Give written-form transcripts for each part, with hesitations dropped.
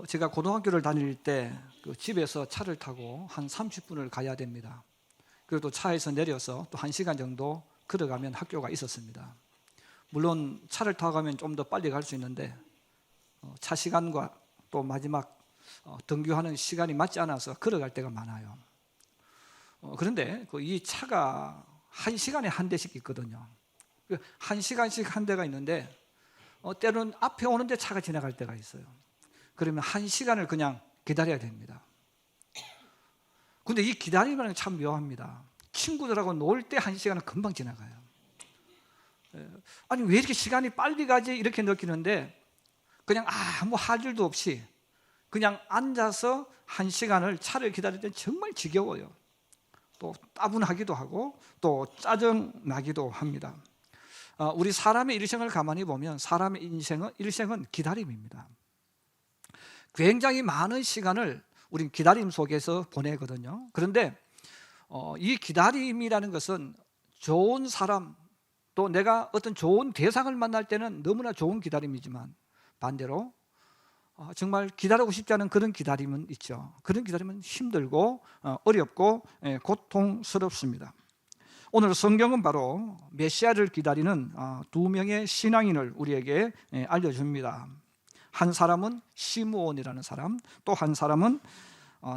제가 고등학교를 다닐 때 그 집에서 차를 타고 한 30분을 가야 됩니다. 그리고 또 차에서 내려서 또 1시간 정도 걸어가면 학교가 있었습니다. 물론 차를 타고 가면 좀 더 빨리 갈 수 있는데 차 시간과 또 마지막 등교하는 시간이 맞지 않아서 걸어갈 때가 많아요. 그런데 이 차가 1시간에 한 대씩 있거든요. 1시간씩 한 대가 있는데 때로는 앞에 오는데 차가 지나갈 때가 있어요. 그러면 1시간을 그냥 기다려야 됩니다. 근데 이 기다림이라는 게 참 묘합니다. 친구들하고 놀 때 1시간은 금방 지나가요. 아니 왜 이렇게 시간이 빨리 가지 이렇게 느끼는데 그냥 아무 할 일도 없이 그냥 앉아서 1시간을 차를 기다릴 때 정말 지겨워요. 또 따분하기도 하고 또 짜증나기도 합니다. 우리 사람의 일생을 가만히 보면 사람의 일생은 기다림입니다. 굉장히 많은 시간을 우린 기다림 속에서 보내거든요. 그런데 이 기다림이라는 것은 좋은 사람 또 내가 어떤 좋은 대상을 만날 때는 너무나 좋은 기다림이지만 반대로 정말 기다리고 싶지 않은 그런 기다림은 있죠. 그런 기다림은 힘들고 어렵고 고통스럽습니다. 오늘 성경은 바로 메시아를 기다리는 두 명의 신앙인을 우리에게 알려줍니다. 한 사람은 시므온이라는 사람, 또 한 사람은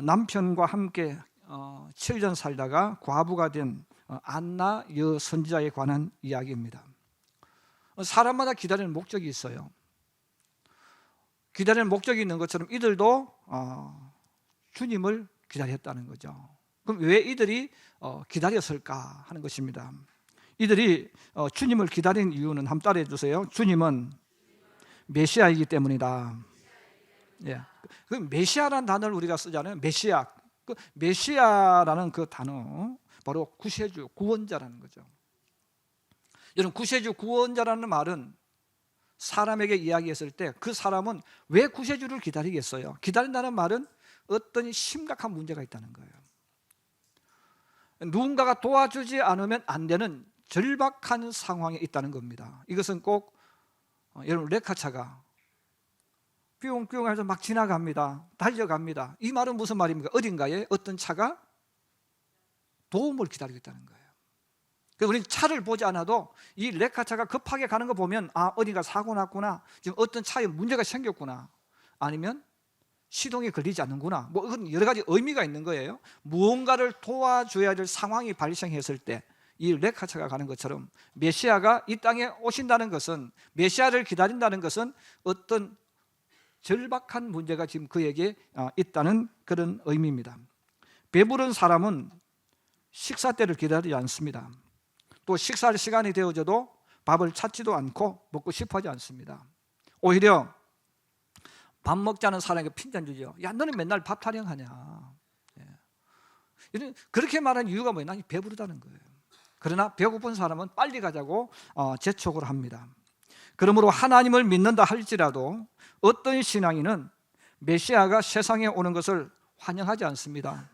남편과 함께 7년 살다가 과부가 된 안나 여선지자에 관한 이야기입니다. 사람마다 기다리는 목적이 있어요. 기다리는 목적이 있는 것처럼 이들도 주님을 기다렸다는 거죠. 그럼 왜 이들이 기다렸을까 하는 것입니다. 이들이 주님을 기다린 이유는 한번 따라해 주세요. 주님은 메시아이기 때문이다. 예. 그 메시아라는 단어를 우리가 쓰잖아요. 메시아. 그 메시아라는 그 단어 바로 구세주, 구원자라는 거죠. 여러분 구세주, 구원자라는 말은 사람에게 이야기했을 때 그 사람은 왜 구세주를 기다리겠어요? 기다린다는 말은 어떤 심각한 문제가 있다는 거예요. 누군가가 도와주지 않으면 안 되는 절박한 상황에 있다는 겁니다. 이것은 꼭 여러분 레카차가 뿅뿅 해서 막 지나갑니다. 달려갑니다. 이 말은 무슨 말입니까? 어딘가에 어떤 차가 도움을 기다리고 있다는 거예요. 그래서 우리는 차를 보지 않아도 이 레카차가 급하게 가는 거 보면 어딘가 사고 났구나, 지금 어떤 차에 문제가 생겼구나, 아니면 시동이 걸리지 않는구나, 뭐 이건 여러 가지 의미가 있는 거예요. 무언가를 도와줘야 될 상황이 발생했을 때 이 레카차가 가는 것처럼 메시아가 이 땅에 오신다는 것은, 메시아를 기다린다는 것은 어떤 절박한 문제가 지금 그에게 있다는 그런 의미입니다. 배부른 사람은 식사 때를 기다리지 않습니다. 또 식사할 시간이 되어져도 밥을 찾지도 않고 먹고 싶어하지 않습니다. 오히려 밥 먹자는 사람에게 핀잔 주죠. 야, 너는 맨날 밥 타령하냐. 그렇게 말하는 이유가 뭐예요? 난 배부르다는 거예요. 그러나 배고픈 사람은 빨리 가자고 재촉을 합니다. 그러므로 하나님을 믿는다 할지라도 어떤 신앙인은 메시아가 세상에 오는 것을 환영하지 않습니다.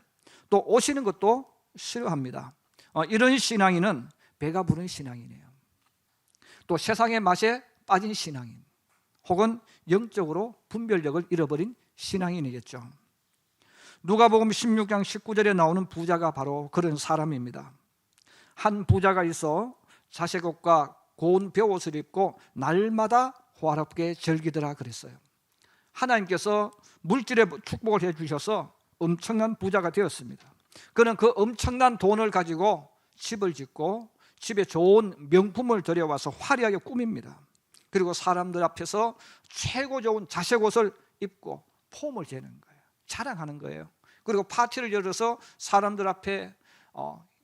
또 오시는 것도 싫어합니다. 이런 신앙인은 배가 부른 신앙이네요. 또 세상의 맛에 빠진 신앙인, 혹은 영적으로 분별력을 잃어버린 신앙인이겠죠. 누가복음 16장 19절에 나오는 부자가 바로 그런 사람입니다. 한 부자가 있어 자색옷과 고운 벼옷을 입고 날마다 호화롭게 즐기더라 그랬어요. 하나님께서 물질의 축복을 해주셔서 엄청난 부자가 되었습니다. 그는 그 엄청난 돈을 가지고 집을 짓고 집에 좋은 명품을 들여와서 화려하게 꾸밉니다. 그리고 사람들 앞에서 최고 좋은 자색옷을 입고 폼을 재는 거예요. 자랑하는 거예요. 그리고 파티를 열어서 사람들 앞에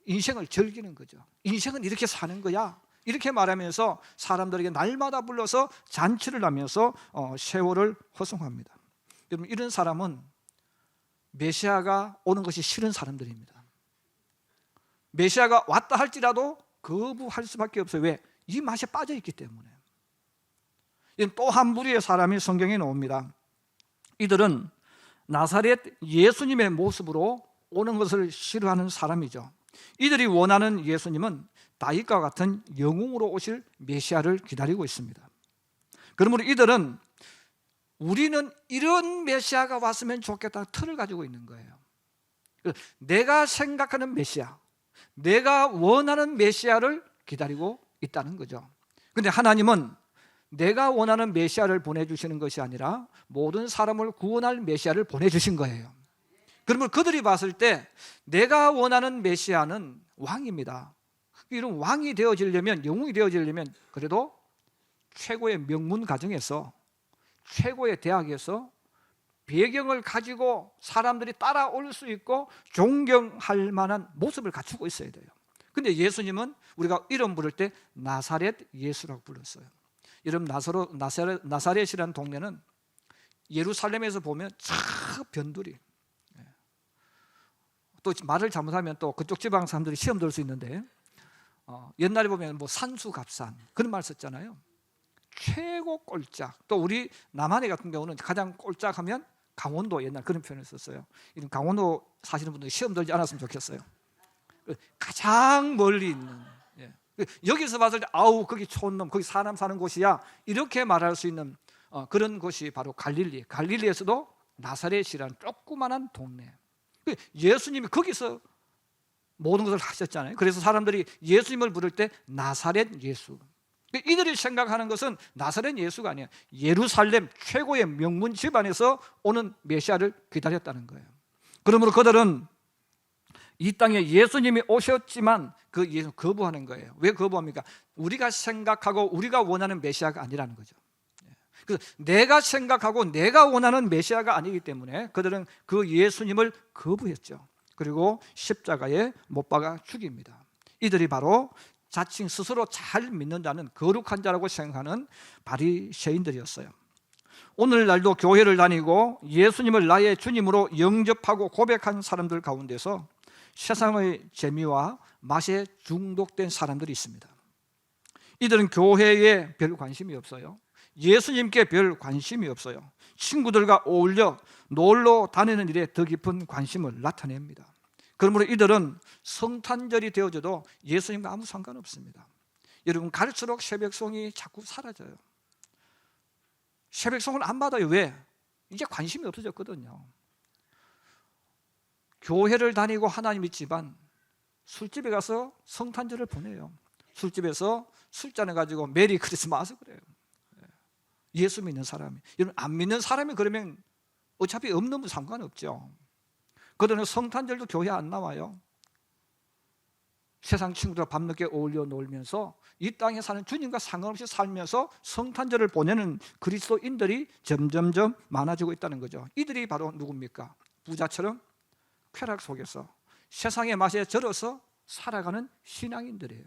인생을 즐기는 거죠. 인생은 이렇게 사는 거야, 이렇게 말하면서 사람들에게 날마다 불러서 잔치를 하면서 세월을 허송합니다. 여러분, 이런 사람은 메시아가 오는 것이 싫은 사람들입니다. 메시아가 왔다 할지라도 거부할 수밖에 없어요. 왜? 이 맛에 빠져 있기 때문에. 또 한 무리의 사람이 성경에 나옵니다. 이들은 나사렛 예수님의 모습으로 오는 것을 싫어하는 사람이죠. 이들이 원하는 예수님은 다윗과 같은 영웅으로 오실 메시아를 기다리고 있습니다. 그러므로 이들은 우리는 이런 메시아가 왔으면 좋겠다는 틀을 가지고 있는 거예요. 내가 생각하는 메시아, 내가 원하는 메시아를 기다리고 있다는 거죠. 그런데 하나님은 내가 원하는 메시아를 보내주시는 것이 아니라 모든 사람을 구원할 메시아를 보내주신 거예요. 그러면 그들이 봤을 때 내가 원하는 메시아는 왕입니다. 이런 왕이 되어지려면, 영웅이 되어지려면 그래도 최고의 명문 가정에서, 최고의 대학에서 배경을 가지고 사람들이 따라올 수 있고 존경할 만한 모습을 갖추고 있어야 돼요. 근데 예수님은 우리가 이름 부를 때 나사렛 예수라고 불렀어요. 여러분, 나사렛이라는 동네는 예루살렘에서 보면 참 변두리, 또 말을 잘못하면 또 그쪽 지방 사람들이 시험 들 수 있는데, 옛날에 보면 뭐 산수갑산 그런 말 썼잖아요. 최고 꼴짝. 또 우리 남한에 같은 경우는 가장 꼴짝하면 강원도, 옛날 그런 표현을 썼어요. 이런 강원도 사시는 분들이 시험 들지 않았으면 좋겠어요. 가장 멀리 있는, 여기서 봤을 때 아우 거기 촌놈, 거기 사람 사는 곳이야, 이렇게 말할 수 있는 그런 곳이 바로 갈릴리. 갈릴리에서도 나사렛이라는 조그만한 동네. 예수님이 거기서 모든 것을 하셨잖아요. 그래서 사람들이 예수님을 부를 때 나사렛 예수. 이들이 생각하는 것은 나사렛 예수가 아니에요. 예루살렘 최고의 명문 집안에서 오는 메시아를 기다렸다는 거예요. 그러므로 그들은 이 땅에 예수님이 오셨지만 그 예수 거부하는 거예요. 왜 거부합니까? 우리가 생각하고 우리가 원하는 메시아가 아니라는 거죠. 그래서 내가 생각하고 내가 원하는 메시아가 아니기 때문에 그들은 그 예수님을 거부했죠. 그리고 십자가에 못 박아 죽입니다. 이들이 바로 자칭 스스로 잘 믿는다는 거룩한 자라고 생각하는 바리새인들이었어요. 오늘날도 교회를 다니고 예수님을 나의 주님으로 영접하고 고백한 사람들 가운데서 세상의 재미와 맛에 중독된 사람들이 있습니다. 이들은 교회에 별 관심이 없어요. 예수님께 별 관심이 없어요. 친구들과 어울려 놀러 다니는 일에 더 깊은 관심을 나타냅니다. 그러므로 이들은 성탄절이 되어져도 예수님과 아무 상관없습니다. 여러분, 갈수록 새벽송이 자꾸 사라져요. 새벽송을 안 받아요. 왜? 이제 관심이 없어졌거든요. 교회를 다니고 하나님 믿지만 술집에 가서 성탄절을 보내요. 술집에서 술잔을 가지고 메리 크리스마스 그래요. 예수 믿는 사람이. 여러분, 안 믿는 사람이 그러면 어차피 없는 분 상관없죠. 그들은 성탄절도 교회 안 나와요. 세상 친구들과 밤늦게 어울려 놀면서 이 땅에 사는 주님과 상관없이 살면서 성탄절을 보내는 그리스도인들이 점점점 많아지고 있다는 거죠. 이들이 바로 누굽니까? 부자처럼 쾌락 속에서 세상의 맛에 절어서 살아가는 신앙인들이에요.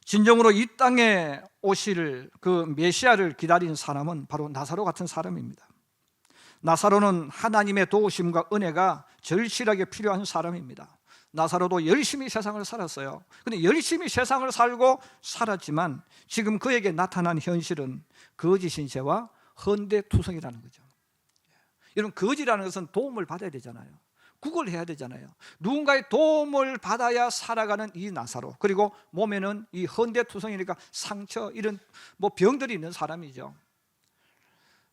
진정으로 이 땅에 오실 그 메시아를 기다린 사람은 바로 나사로 같은 사람입니다. 나사로는 하나님의 도우심과 은혜가 절실하게 필요한 사람입니다. 나사로도 열심히 세상을 살았어요. 그런데 열심히 세상을 살고 살았지만 지금 그에게 나타난 현실은 거짓인 죄와 헌데투성이라는 거죠. 여러분, 거짓이라는 것은 도움을 받아야 되잖아요. 구걸해야 되잖아요. 누군가의 도움을 받아야 살아가는 이 나사로, 그리고 몸에는 이 헌데투성이니까 상처, 이런 뭐 병들이 있는 사람이죠.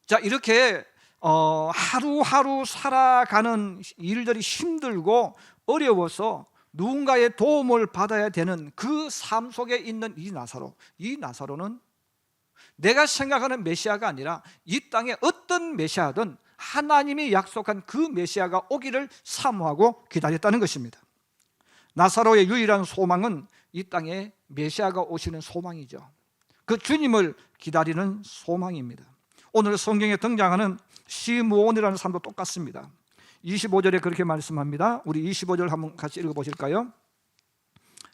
자, 이렇게 하루하루 살아가는 일들이 힘들고 어려워서 누군가의 도움을 받아야 되는 그 삶 속에 있는 이 나사로는 내가 생각하는 메시아가 아니라 이 땅에 어떤 메시아든 하나님이 약속한 그 메시아가 오기를 사모하고 기다렸다는 것입니다. 나사로의 유일한 소망은 이 땅에 메시아가 오시는 소망이죠. 그 주님을 기다리는 소망입니다. 오늘 성경에 등장하는 시므온이라는 사람도 똑같습니다. 25절에 그렇게 말씀합니다. 우리 25절 한번 같이 읽어보실까요?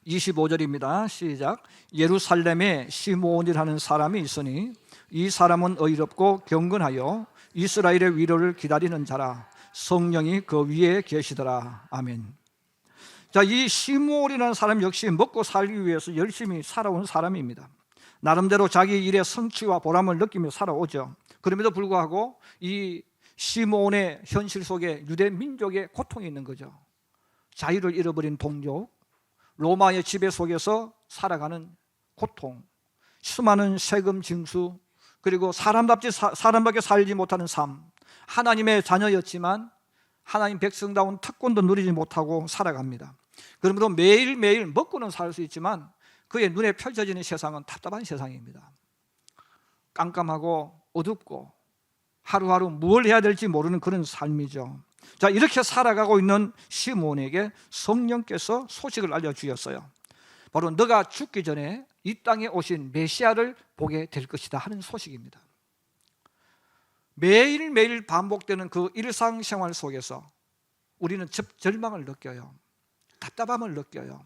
25절입니다. 시작. 예루살렘에 시므온이라는 사람이 있으니 이 사람은 의롭고 경건하여 이스라엘의 위로를 기다리는 자라. 성령이 그 위에 계시더라. 아멘. 자, 이 시므온이라는 사람 역시 먹고 살기 위해서 열심히 살아온 사람입니다. 나름대로 자기 일의 성취와 보람을 느끼며 살아오죠. 그럼에도 불구하고 이 시므온의 현실 속에 유대 민족의 고통이 있는 거죠. 자유를 잃어버린 동족, 로마의 지배 속에서 살아가는 고통, 수많은 세금 징수, 그리고 사람밖에 살지 못하는 삶, 하나님의 자녀였지만 하나님 백성다운 특권도 누리지 못하고 살아갑니다. 그러므로 매일매일 먹고는 살 수 있지만 그의 눈에 펼쳐지는 세상은 답답한 세상입니다. 깜깜하고 어둡고 하루하루 뭘 해야 될지 모르는 그런 삶이죠. 자, 이렇게 살아가고 있는 시몬에게 성령께서 소식을 알려주셨어요. 바로 너가 죽기 전에 이 땅에 오신 메시아를 보게 될 것이다 하는 소식입니다. 매일매일 반복되는 그 일상생활 속에서 우리는 절망을 느껴요. 답답함을 느껴요.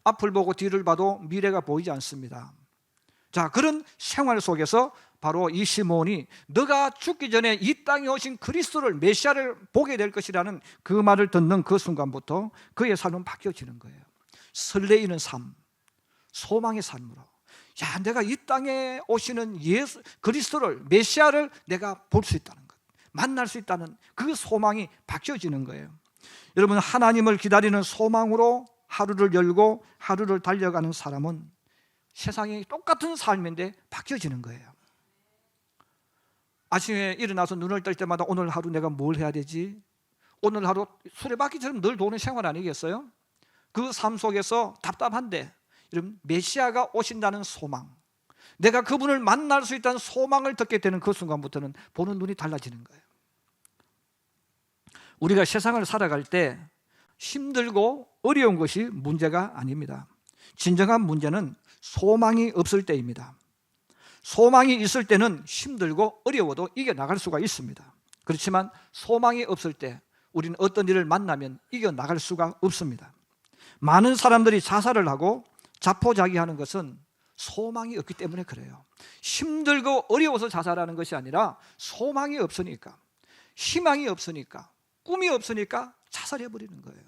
앞을 보고 뒤를 봐도 미래가 보이지 않습니다. 자, 그런 생활 속에서 바로 이 시몬이 너가 죽기 전에 이 땅에 오신 그리스도를, 메시아를 보게 될 것이라는 그 말을 듣는 그 순간부터 그의 삶은 바뀌어지는 거예요. 설레이는 삶, 소망의 삶으로, 야, 내가 이 땅에 오시는 예수 그리스도를, 메시아를 내가 볼 수 있다는 것, 만날 수 있다는 그 소망이 바뀌어지는 거예요. 여러분, 하나님을 기다리는 소망으로 하루를 열고 하루를 달려가는 사람은 세상이 똑같은 삶인데 바뀌어지는 거예요. 아침에 일어나서 눈을 뜰 때마다 오늘 하루 내가 뭘 해야 되지? 오늘 하루 수레바퀴처럼 늘 도는 생활 아니겠어요? 그 삶 속에서 답답한데 여러분, 메시아가 오신다는 소망, 내가 그분을 만날 수 있다는 소망을 듣게 되는 그 순간부터는 보는 눈이 달라지는 거예요. 우리가 세상을 살아갈 때 힘들고 어려운 것이 문제가 아닙니다. 진정한 문제는 소망이 없을 때입니다. 소망이 있을 때는 힘들고 어려워도 이겨나갈 수가 있습니다. 그렇지만 소망이 없을 때 우리는 어떤 일을 만나면 이겨나갈 수가 없습니다. 많은 사람들이 자살을 하고 자포자기하는 것은 소망이 없기 때문에 그래요. 힘들고 어려워서 자살하는 것이 아니라 소망이 없으니까, 희망이 없으니까, 꿈이 없으니까 자살해버리는 거예요.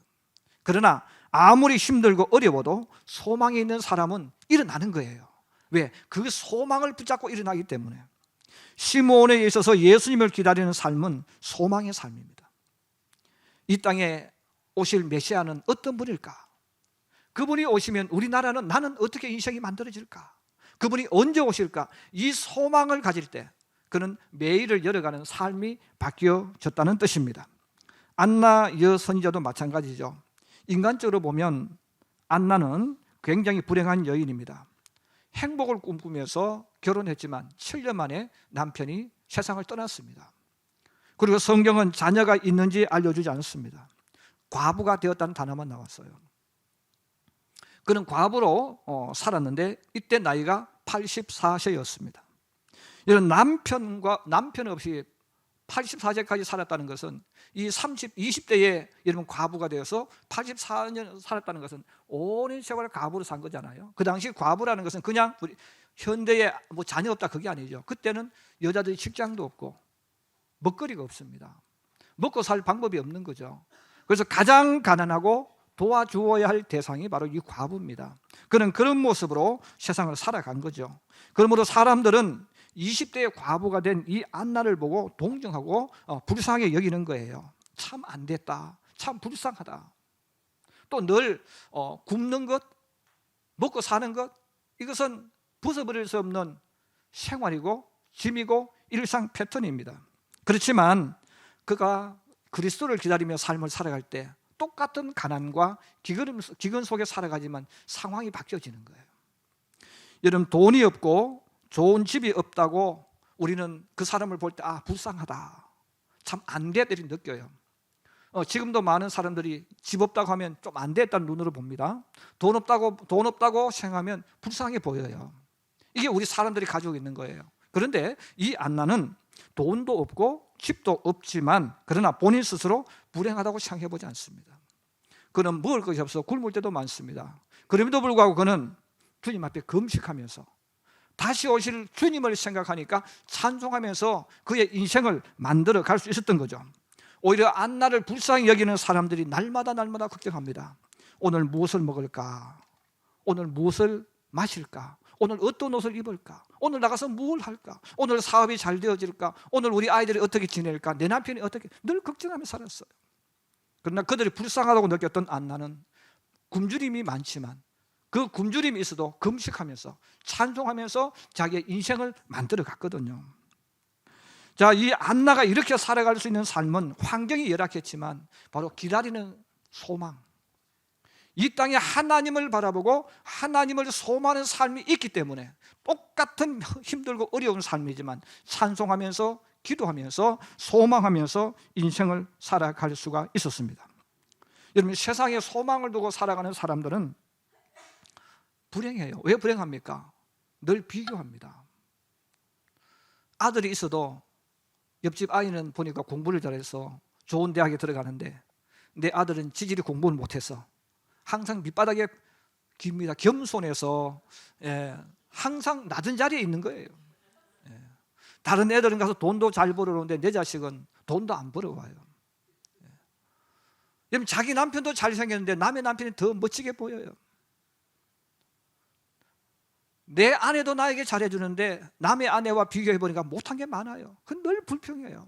그러나 아무리 힘들고 어려워도 소망이 있는 사람은 일어나는 거예요. 왜? 그 소망을 붙잡고 일어나기 때문에. 시몬에 있어서 예수님을 기다리는 삶은 소망의 삶입니다. 이 땅에 오실 메시아는 어떤 분일까? 그분이 오시면 우리나라는, 나는 어떻게 인생이 만들어질까? 그분이 언제 오실까? 이 소망을 가질 때 그는 매일을 열어가는 삶이 바뀌어졌다는 뜻입니다. 안나 여선지자도 마찬가지죠. 인간적으로 보면 안나는 굉장히 불행한 여인입니다. 행복을 꿈꾸면서 결혼했지만 7년 만에 남편이 세상을 떠났습니다. 그리고 성경은 자녀가 있는지 알려주지 않습니다. 과부가 되었다는 단어만 나왔어요. 그는 과부로 살았는데 이때 나이가 84세였습니다. 이런 남편 없이 84세까지 살았다는 것은 이 20대에 여러분 과부가 되어서 84년 살았다는 것은 오랜 세월 과부로 산 거잖아요. 그 당시 과부라는 것은 그냥 우리 현대에 뭐 자녀 없다 그게 아니죠. 그때는 여자들이 직장도 없고 먹거리가 없습니다. 먹고 살 방법이 없는 거죠. 그래서 가장 가난하고 도와주어야 할 대상이 바로 이 과부입니다. 그는 그런 모습으로 세상을 살아간 거죠. 그러므로 사람들은 20대의 과부가 된 이 안나를 보고 동정하고 불쌍하게 여기는 거예요. 참 안 됐다, 참 불쌍하다. 또 늘 굶는 것, 먹고 사는 것, 이것은 벗어버릴 수 없는 생활이고 짐이고 일상 패턴입니다. 그렇지만 그가 그리스도를 기다리며 삶을 살아갈 때 똑같은 가난과 기근 속에 살아가지만 상황이 바뀌어지는 거예요. 여러분, 돈이 없고 좋은 집이 없다고 우리는 그 사람을 볼 때 불쌍하다, 참 안 됐다 이렇게 느껴요. 지금도 많은 사람들이 집 없다고 하면 좀 안 됐다는 눈으로 봅니다. 돈 없다고 생각하면 불쌍해 보여요. 이게 우리 사람들이 가지고 있는 거예요. 그런데 이 안나는 돈도 없고 집도 없지만 그러나 본인 스스로 불행하다고 생각해 보지 않습니다. 그는 먹을 것이 없어 굶을 때도 많습니다. 그럼에도 불구하고 그는 주님 앞에 금식하면서 다시 오실 주님을 생각하니까 찬송하면서 그의 인생을 만들어 갈 수 있었던 거죠. 오히려 안나를 불쌍히 여기는 사람들이 날마다 걱정합니다. 오늘 무엇을 먹을까? 오늘 무엇을 마실까? 오늘 어떤 옷을 입을까? 오늘 나가서 뭘 할까? 오늘 사업이 잘 되어질까? 오늘 우리 아이들이 어떻게 지낼까? 내 남편이 어떻게? 늘 걱정하며 살았어요. 그러나 그들이 불쌍하다고 느꼈던 안나는 굶주림이 많지만 그 굶주림이 있어도 금식하면서 찬송하면서 자기의 인생을 만들어 갔거든요. 자, 이 안나가 이렇게 살아갈 수 있는 삶은 환경이 열악했지만 바로 기다리는 소망, 이 땅에 하나님을 바라보고 하나님을 소망하는 삶이 있기 때문에 똑같은 힘들고 어려운 삶이지만 찬송하면서 기도하면서 소망하면서 인생을 살아갈 수가 있었습니다. 여러분, 세상에 소망을 두고 살아가는 사람들은 불행해요. 왜 불행합니까? 늘 비교합니다. 아들이 있어도 옆집 아이는 보니까 공부를 잘해서 좋은 대학에 들어가는데 내 아들은 지질이 공부를 못해서 항상 밑바닥에 깁니다. 겸손해서 항상 낮은 자리에 있는 거예요. 다른 애들은 가서 돈도 잘 벌어오는데 내 자식은 돈도 안 벌어와요. 여러분, 자기 남편도 잘생겼는데 남의 남편이 더 멋지게 보여요. 내 아내도 나에게 잘해주는데 남의 아내와 비교해보니까 못한 게 많아요. 늘 불평해요.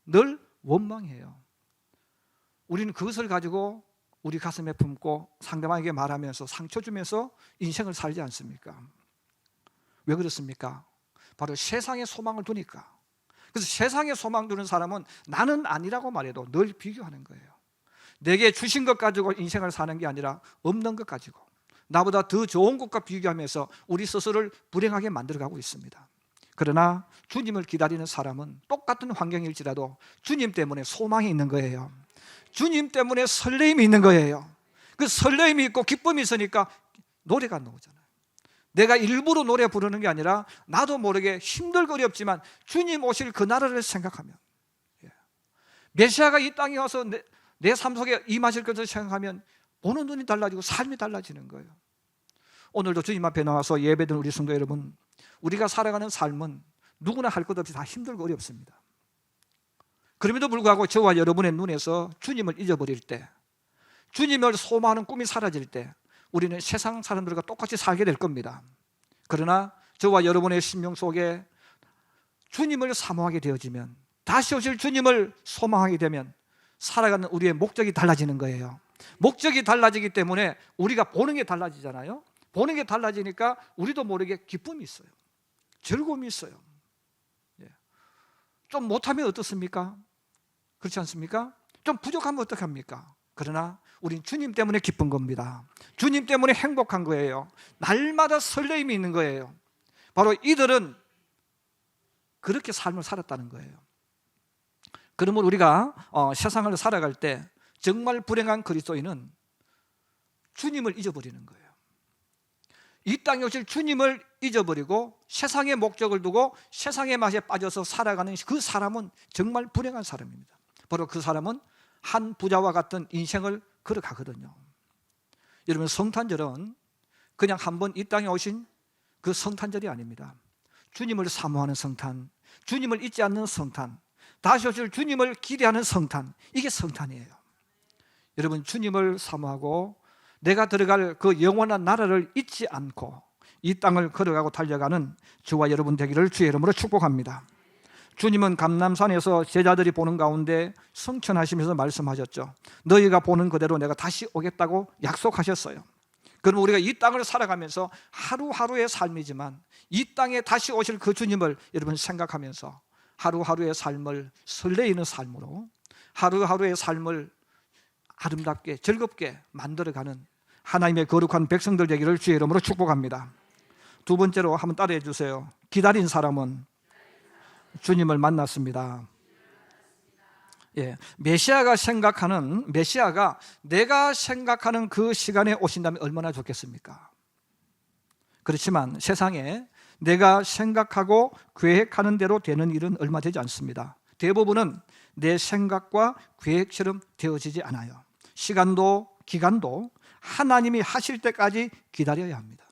늘 원망해요. 우리는 그것을 가지고 우리 가슴에 품고 상대방에게 말하면서 상처 주면서 인생을 살지 않습니까? 왜 그렇습니까? 바로 세상에 소망을 두니까. 그래서 세상에 소망 두는 사람은 나는 아니라고 말해도 늘 비교하는 거예요. 내게 주신 것 가지고 인생을 사는 게 아니라 없는 것 가지고 나보다 더 좋은 것과 비교하면서 우리 스스로를 불행하게 만들어가고 있습니다. 그러나 주님을 기다리는 사람은 똑같은 환경일지라도 주님 때문에 소망이 있는 거예요. 주님 때문에 설레임이 있는 거예요. 그 설레임이 있고 기쁨이 있으니까 노래가 나오잖아요. 내가 일부러 노래 부르는 게 아니라 나도 모르게 힘들고 어렵지만 주님 오실 그 나라를 생각하면, 메시아가 이 땅에 와서 내 삶 속에 임하실 것을 생각하면 보는 눈이 달라지고 삶이 달라지는 거예요. 오늘도 주님 앞에 나와서 예배드리는 우리 성도 여러분, 우리가 살아가는 삶은 누구나 할 것 없이 다 힘들고 어렵습니다. 그럼에도 불구하고 저와 여러분의 눈에서 주님을 잊어버릴 때, 주님을 소망하는 꿈이 사라질 때 우리는 세상 사람들과 똑같이 살게 될 겁니다. 그러나 저와 여러분의 심령 속에 주님을 사모하게 되어지면, 다시 오실 주님을 소망하게 되면 살아가는 우리의 목적이 달라지는 거예요. 목적이 달라지기 때문에 우리가 보는 게 달라지잖아요. 보는 게 달라지니까 우리도 모르게 기쁨이 있어요. 즐거움이 있어요. 좀 못하면 어떻습니까? 그렇지 않습니까? 좀 부족하면 어떡합니까? 그러나 우린 주님 때문에 기쁜 겁니다. 주님 때문에 행복한 거예요. 날마다 설레임이 있는 거예요. 바로 이들은 그렇게 삶을 살았다는 거예요. 그러면 우리가 세상을 살아갈 때 정말 불행한 그리스도인은 주님을 잊어버리는 거예요. 이 땅에 오실 주님을 잊어버리고 세상의 목적을 두고 세상의 맛에 빠져서 살아가는 그 사람은 정말 불행한 사람입니다. 바로 그 사람은 한 부자와 같은 인생을 걸어가거든요. 여러분, 성탄절은 그냥 한번 이 땅에 오신 그 성탄절이 아닙니다. 주님을 사모하는 성탄, 주님을 잊지 않는 성탄, 다시 오실 주님을 기대하는 성탄, 이게 성탄이에요. 여러분, 주님을 사모하고 내가 들어갈 그 영원한 나라를 잊지 않고 이 땅을 걸어가고 달려가는 저와 여러분 되기를 주의 이름으로 축복합니다. 주님은 감람산에서 제자들이 보는 가운데 성천하시면서 말씀하셨죠. 너희가 보는 그대로 내가 다시 오겠다고 약속하셨어요. 그럼 우리가 이 땅을 살아가면서 하루하루의 삶이지만 이 땅에 다시 오실 그 주님을 여러분 생각하면서 하루하루의 삶을 설레이는 삶으로, 하루하루의 삶을 아름답게 즐겁게 만들어가는 하나님의 거룩한 백성들 되기를 주의 이름으로 축복합니다. 두 번째로 한번 따라해 주세요. 기다린 사람은 주님을 만났습니다. 메시아가 내가 생각하는 그 시간에 오신다면 얼마나 좋겠습니까? 그렇지만 세상에 내가 생각하고 계획하는 대로 되는 일은 얼마 되지 않습니다. 대부분은 내 생각과 계획처럼 되어지지 않아요. 시간도 기간도 하나님이 하실 때까지 기다려야 합니다.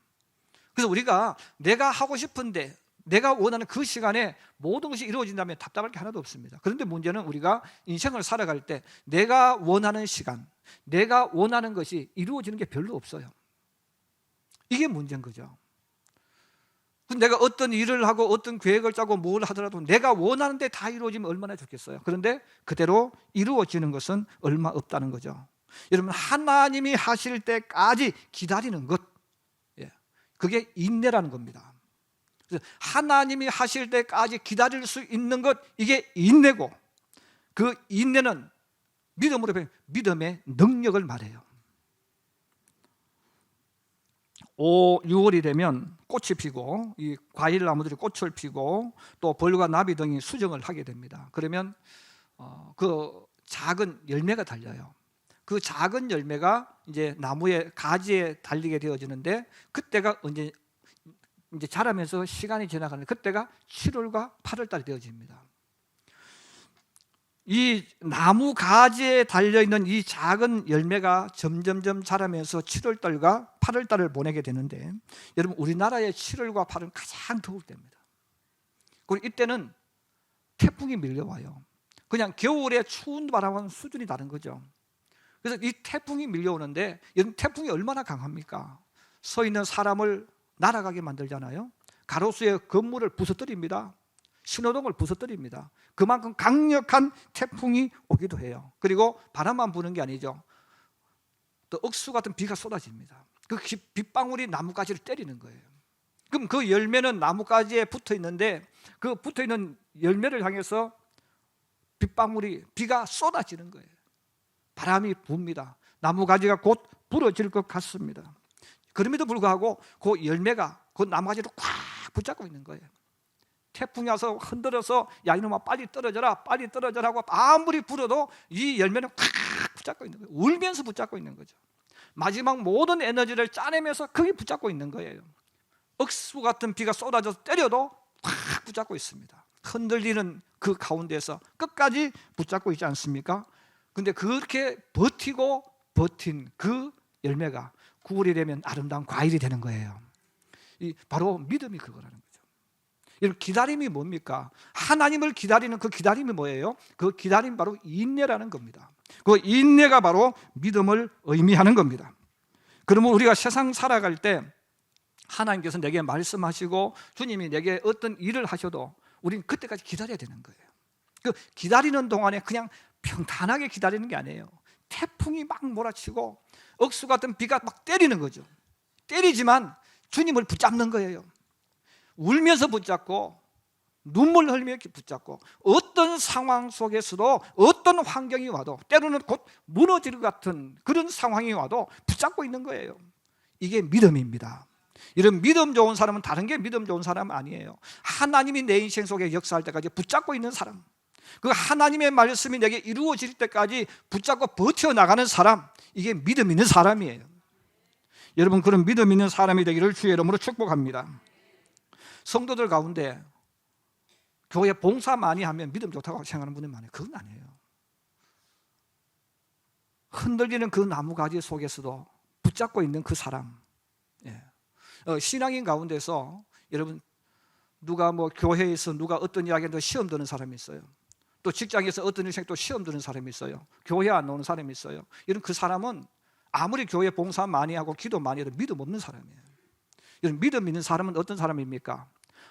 그래서 우리가 내가 하고 싶은데 내가 원하는 그 시간에 모든 것이 이루어진다면 답답할 게 하나도 없습니다. 그런데 문제는 우리가 인생을 살아갈 때 내가 원하는 시간, 내가 원하는 것이 이루어지는 게 별로 없어요. 이게 문제인 거죠. 내가 어떤 일을 하고 어떤 계획을 짜고 뭘 하더라도 내가 원하는 데 다 이루어지면 얼마나 좋겠어요. 그런데 그대로 이루어지는 것은 얼마 없다는 거죠. 여러분, 하나님이 하실 때까지 기다리는 것, 그게 인내라는 겁니다. 그래서 하나님이 하실 때까지 기다릴 수 있는 것, 이게 인내고, 그 인내는 믿음으로 배운 믿음의 능력을 말해요. 6월이 되면 꽃이 피고 이 과일 나무들이 꽃을 피고 또 벌과 나비 등이 수정을 하게 됩니다. 그러면 그 작은 열매가 달려요. 그 작은 열매가 이제 나무의 가지에 달리게 되어지는데, 그때가 언제 이제 자라면서 시간이 지나가는 그때가 7월과 8월 달이 되어집니다. 이 나무 가지에 달려있는 이 작은 열매가 점점점 자라면서 7월 달과 8월 달을 보내게 되는데, 여러분 우리나라의 7월과 8월은 가장 더울 때입니다. 그리고 이때는 태풍이 밀려와요. 그냥 겨울에 추운 바람과는 수준이 다른 거죠. 그래서 이 태풍이 밀려오는데, 여러분 태풍이 얼마나 강합니까? 서 있는 사람을 날아가게 만들잖아요. 가로수의 건물을 부서뜨립니다. 신호등을 부서뜨립니다. 그만큼 강력한 태풍이 오기도 해요. 그리고 바람만 부는 게 아니죠. 또 억수 같은 비가 쏟아집니다. 그 빗방울이 나뭇가지를 때리는 거예요. 그럼 그 열매는 나뭇가지에 붙어 있는데, 그 붙어 있는 열매를 향해서 비가 쏟아지는 거예요. 바람이 붑니다. 나뭇가지가 곧 부러질 것 같습니다. 그럼에도 불구하고 그 열매가 그 나뭇가지를 꽉 붙잡고 있는 거예요. 태풍이 와서 흔들어서 야 이놈아 빨리 떨어져라 빨리 떨어져라고 아무리 불어도 이 열매는 꽉 붙잡고 있는 거예요. 울면서 붙잡고 있는 거죠. 마지막 모든 에너지를 짜내면서 거기 붙잡고 있는 거예요. 억수 같은 비가 쏟아져서 때려도 꽉 붙잡고 있습니다. 흔들리는 그 가운데서 끝까지 붙잡고 있지 않습니까? 근데 그렇게 버티고 버틴 그 열매가 9월이 되면 아름다운 과일이 되는 거예요. 바로 믿음이 그거라는 거예요. 여러분 기다림이 뭡니까? 하나님을 기다리는 그 기다림이 뭐예요? 그 기다림이 바로 인내라는 겁니다. 그 인내가 바로 믿음을 의미하는 겁니다. 그러면 우리가 세상 살아갈 때 하나님께서 내게 말씀하시고 주님이 내게 어떤 일을 하셔도 우리는 그때까지 기다려야 되는 거예요. 그 기다리는 동안에 그냥 평탄하게 기다리는 게 아니에요. 태풍이 막 몰아치고 억수 같은 비가 막 때리는 거죠. 때리지만 주님을 붙잡는 거예요. 울면서 붙잡고 눈물 흘리며 붙잡고, 어떤 상황 속에서도 어떤 환경이 와도, 때로는 곧 무너질 것 같은 그런 상황이 와도 붙잡고 있는 거예요. 이게 믿음입니다. 이런 믿음 좋은 사람은 다른 게 믿음 좋은 사람 아니에요. 하나님이 내 인생 속에 역사할 때까지 붙잡고 있는 사람, 그 하나님의 말씀이 내게 이루어질 때까지 붙잡고 버텨나가는 사람, 이게 믿음 있는 사람이에요. 여러분 그런 믿음 있는 사람이 되기를 주의 이름으로 축복합니다. 성도들 가운데 교회 봉사 많이 하면 믿음 좋다고 생각하는 분이 많아요. 그건 아니에요. 흔들리는 그 나무가지 속에서도 붙잡고 있는 그 사람. 신앙인 가운데서 여러분 누가 뭐 교회에서 누가 어떤 이야기하는데 시험 드는 사람이 있어요. 또 직장에서 어떤 일생 또 시험 드는 사람이 있어요. 교회 안 오는 사람이 있어요. 이런 그 사람은 아무리 교회 봉사 많이 하고 기도 많이 해도 믿음 없는 사람이에요. 이런 믿음 있는 사람은 어떤 사람입니까?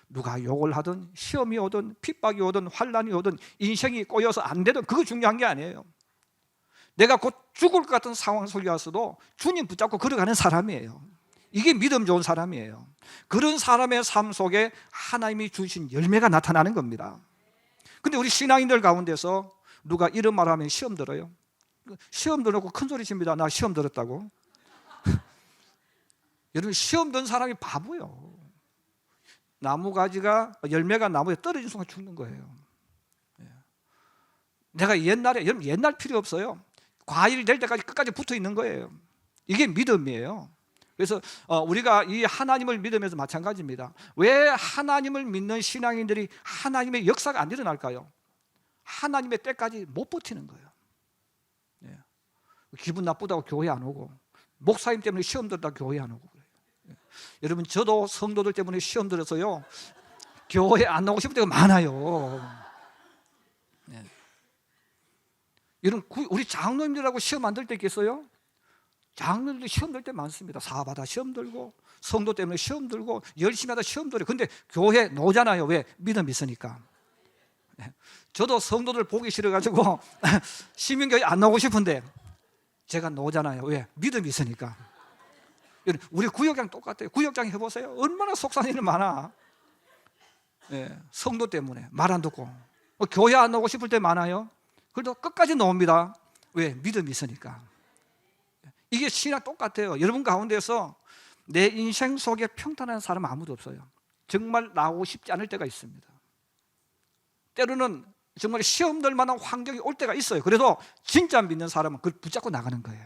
누가 욕을 하든 시험이 오든 핍박이 오든 환난이 오든 인생이 꼬여서 안 되든 그거 중요한 게 아니에요. 내가 곧 죽을 것 같은 상황 속에 와서도 주님 붙잡고 걸어가는 사람이에요. 이게 믿음 좋은 사람이에요. 그런 사람의 삶 속에 하나님이 주신 열매가 나타나는 겁니다. 근데 우리 신앙인들 가운데서 누가 이런 말 하면 시험 들어요. 시험 들어놓고 큰 소리 칩니다. 나 시험 들었다고. 여러분 시험 든 사람이 바보요. 나무가지가 열매가 나무에 떨어진 순간 죽는 거예요. 내가 옛날에, 여러분 옛날 필요 없어요. 과일 될 때까지 끝까지 붙어 있는 거예요. 이게 믿음이에요. 그래서 우리가 이 하나님을 믿으면서 마찬가지입니다. 왜 하나님을 믿는 신앙인들이 하나님의 역사가 안 일어날까요? 하나님의 때까지 못 버티는 거예요. 기분 나쁘다고 교회 안 오고, 목사님 때문에 시험 들었다고 교회 안 오고 그래요. 여러분 저도 성도들 때문에 시험 들어서요 교회 안 나오고 싶을 때가 많아요. 여러분 우리 장로님들하고 시험 안 들 때 있겠어요? 장로님들 시험 들 때 많습니다. 사업하다 시험 들고, 성도 때문에 시험 들고, 열심히 하다 시험 들고. 근데 교회 나오잖아요. 왜? 믿음 있으니까. 저도 성도들 보기 싫어가지고 시민교회 안 나오고 싶은데 제가 나오잖아요. 왜? 믿음이 있으니까. 우리 구역장 똑같아요. 구역장 해보세요. 얼마나 속상한 일 많아. 예, 성도 때문에 말 안 듣고 교회 안 오고 싶을 때 많아요. 그래도 끝까지 나옵니다. 왜? 믿음이 있으니까. 이게 신앙 똑같아요. 여러분 가운데서 내 인생 속에 평탄한 사람 아무도 없어요. 정말 나오고 싶지 않을 때가 있습니다. 때로는 정말 시험 들 만한 환경이 올 때가 있어요. 그래도 진짜 믿는 사람은 그걸 붙잡고 나가는 거예요.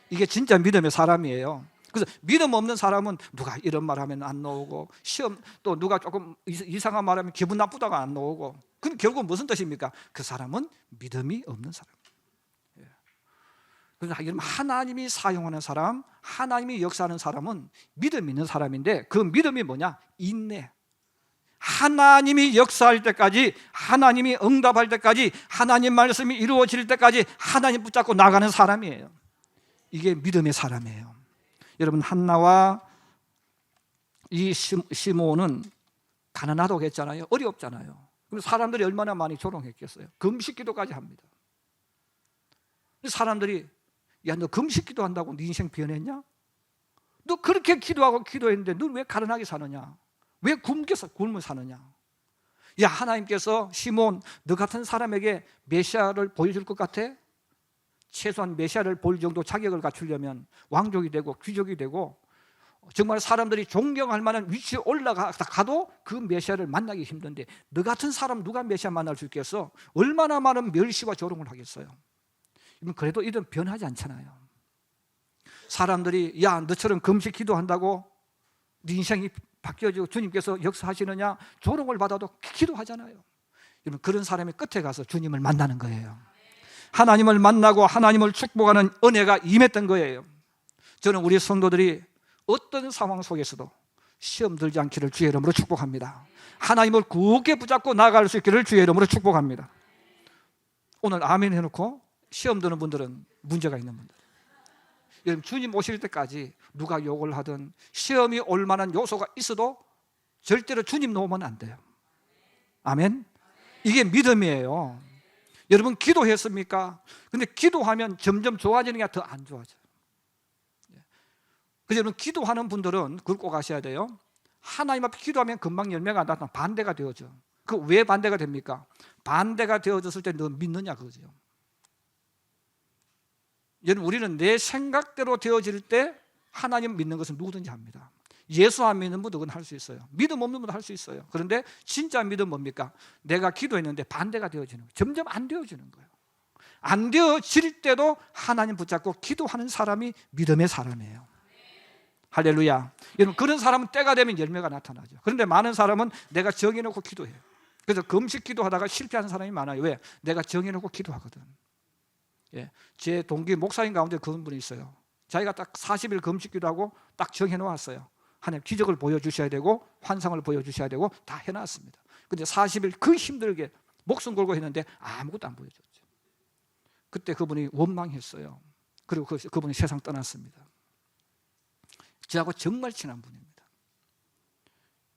이게 진짜 믿음의 사람이에요. 그래서 믿음 없는 사람은 누가 이런 말 하면 안 나오고, 시험 또 누가 조금 이상한 말 하면 기분 나쁘다가 안 나오고, 그럼 결국 무슨 뜻입니까? 그 사람은 믿음이 없는 사람. 그래서 하나님이 사용하는 사람, 하나님이 역사하는 사람은 믿음 있는 사람인데, 그 믿음이 뭐냐? 인내. 하나님이 역사할 때까지, 하나님이 응답할 때까지, 하나님 말씀이 이루어질 때까지 하나님 붙잡고 나가는 사람이에요. 이게 믿음의 사람이에요. 여러분, 한나와 이 시므온은 가난하다고 했잖아요. 어렵잖아요. 그럼 사람들이 얼마나 많이 조롱했겠어요. 금식기도까지 합니다. 사람들이, 야, 너 금식기도 한다고 네 인생 변했냐? 너 그렇게 기도하고 기도했는데 너 왜 가난하게 사느냐? 왜 굶어 사느냐? 야, 하나님께서 시므온, 너 같은 사람에게 메시아를 보여줄 것 같아? 최소한 메시아를 볼 정도 자격을 갖추려면 왕족이 되고 귀족이 되고 정말 사람들이 존경할 만한 위치에 올라가도 그 메시아를 만나기 힘든데, 너 같은 사람 누가 메시아 만날 수 있겠어? 얼마나 많은 멸시와 조롱을 하겠어요. 그래도 이런 변하지 않잖아요. 사람들이, 야, 너처럼 금식 기도한다고 네 인생이 바뀌어지고 주님께서 역사하시느냐? 조롱을 받아도 기도하잖아요. 그런 사람의 끝에 가서 주님을 만나는 거예요. 하나님을 만나고 하나님을 축복하는 은혜가 임했던 거예요. 저는 우리 성도들이 어떤 상황 속에서도 시험 들지 않기를 주의 이름으로 축복합니다. 하나님을 굳게 붙잡고 나아갈 수 있기를 주의 이름으로 축복합니다. 오늘 아멘 해놓고 시험 드는 분들은 문제가 있는 분들. 여러분, 주님 오실 때까지 누가 욕을 하든 시험이 올 만한 요소가 있어도 절대로 주님 놓으면 안 돼요. 아멘. 이게 믿음이에요. 여러분, 기도했습니까? 근데 기도하면 점점 좋아지는 게 더 안 좋아져요. 그래서 여러분, 기도하는 분들은 그걸 꼭 아셔야 돼요. 하나님 앞에 기도하면 금방 열매가 나타나 반대가 되어져. 그 왜 반대가 됩니까? 반대가 되어졌을 때 너 믿느냐 그거죠. 여러분, 우리는 내 생각대로 되어질 때 하나님 믿는 것은 누구든지 합니다. 예수 안 믿는 분도 그건 할 수 있어요. 믿음 없는 분도 할 수 있어요. 그런데 진짜 믿음 뭡니까? 내가 기도했는데 반대가 되어지는 거예요. 점점 안 되어지는 거예요. 안 되어질 때도 하나님 붙잡고 기도하는 사람이 믿음의 사람이에요. 할렐루야. 여러분, 그런 사람은 때가 되면 열매가 나타나죠. 그런데 많은 사람은 내가 정해놓고 기도해요. 그래서 금식 기도하다가 실패하는 사람이 많아요. 왜? 내가 정해놓고 기도하거든. 예, 제 동기 목사님 가운데 그런 분이 있어요. 자기가 딱 40일 금식 기도하고 딱 정해놓았어요. 하나님 기적을 보여주셔야 되고 환상을 보여주셔야 되고 다 해놨습니다. 근데 40일 그 힘들게 목숨 걸고 했는데 아무것도 안 보여줬죠. 그때 그분이 원망했어요. 그리고 그분이 세상 떠났습니다. 저하고 정말 친한 분입니다.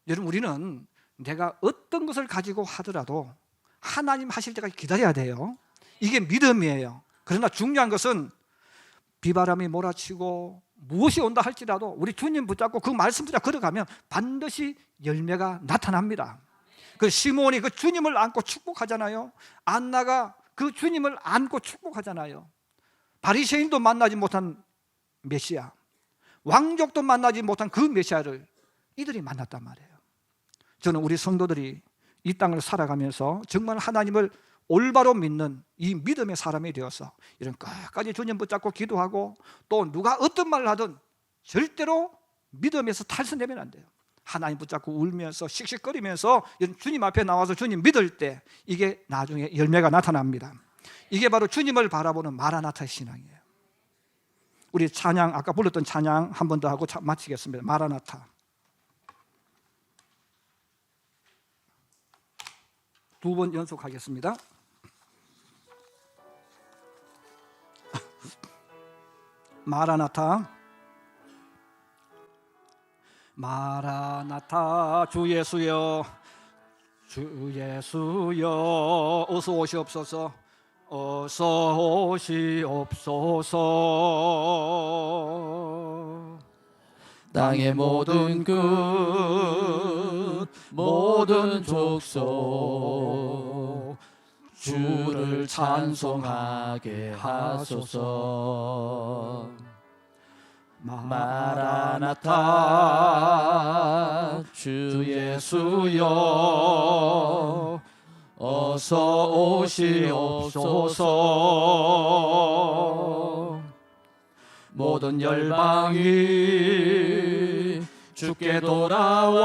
여러분, 우리는 내가 어떤 것을 가지고 하더라도 하나님 하실 때까지 기다려야 돼요. 이게 믿음이에요. 그러나 중요한 것은 비바람이 몰아치고 무엇이 온다 할지라도 우리 주님 붙잡고 그 말씀 붙잡고 걸어가면 반드시 열매가 나타납니다. 그 시므온이 그 주님을 안고 축복하잖아요. 안나가 그 주님을 안고 축복하잖아요. 바리새인도 만나지 못한 메시아, 왕족도 만나지 못한 그 메시아를 이들이 만났단 말이에요. 저는 우리 성도들이 이 땅을 살아가면서 정말 하나님을 올바로 믿는 이 믿음의 사람이 되어서 이런 끝까지 주님 붙잡고 기도하고 또 누가 어떤 말을 하든 절대로 믿음에서 탈선되면 안 돼요. 하나님 붙잡고 울면서 씩씩거리면서 주님 앞에 나와서 주님 믿을 때 이게 나중에 열매가 나타납니다. 이게 바로 주님을 바라보는 마라나타 신앙이에요. 우리 찬양, 아까 불렀던 찬양 한 번 더 하고 마치겠습니다. 마라나타. 두 번 연속하겠습니다. 마라나타. 마라나타. 주 예수여, 주 예수여, 어서 오시옵소서, 어서 오시옵소서. 땅의 모든 끝 모든 족속 주를 찬송하게 하소서. 마라나타 주 예수여 어서 오시옵소서. 모든 열방이 주께 돌아와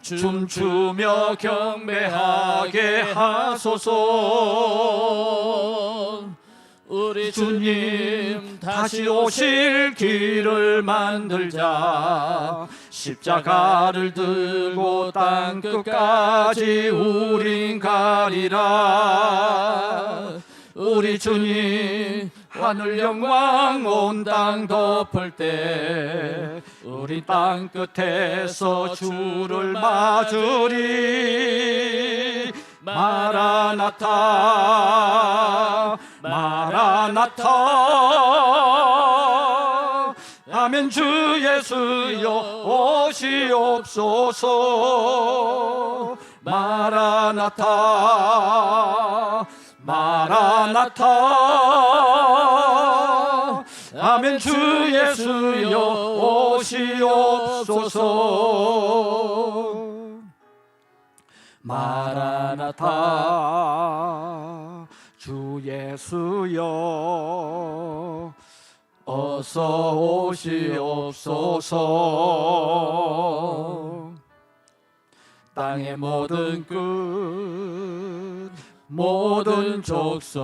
춤추며 경배하게 하소서. 우리 주님 다시 오실 길을 만들자. 십자가를 들고 땅 끝까지 우린 가리라. 우리 주님 하늘 영광 온 땅 덮을 때 우리 땅 끝에서 주를 맞으리. 마라나타 마라나타 아멘. 주 예수여 오시옵소서. 마라나타 마라나타 아멘. 주 예수여 오시옵소서. 마라나타 주 예수여 어서 오시옵소서. 땅의 모든 끝 모든 족속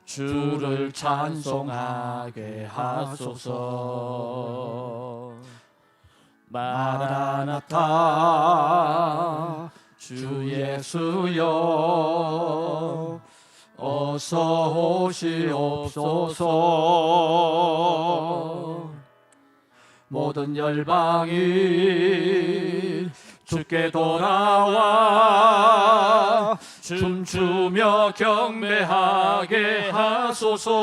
주를 찬송하게 하소서. 마라나타 주 예수여 어서 오시옵소서. 모든 열방이 주께 돌아와 춤추며 경배하게 하소서.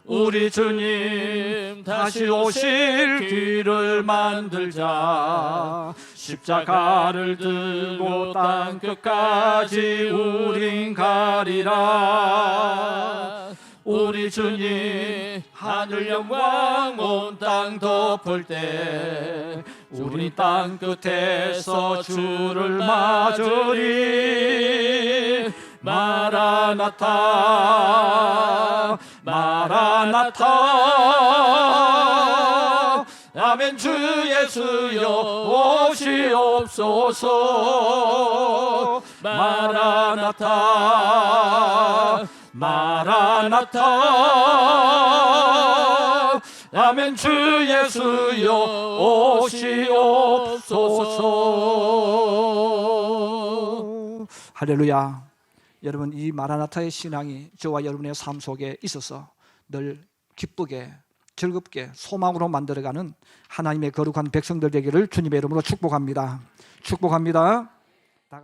우리 주님 다시 오실 길을 만들자. 십자가를 들고 땅 끝까지 우린 가리라. 우리 주님 하늘 영광 온 땅 덮을 때 우리 땅 끝에서 주를 맞으리. 마라나타 마라나타 아멘. 주 예수여 오시옵소서. 마라나타 마라나타 아멘. 주 예수여 오시옵소서. 할렐루야. 여러분, 이 마라나타의 신앙이 저와 여러분의 삶 속에 있어서 늘 기쁘게 즐겁게 소망으로 만들어가는 하나님의 거룩한 백성들 되기를 주님의 이름으로 축복합니다. 축복합니다.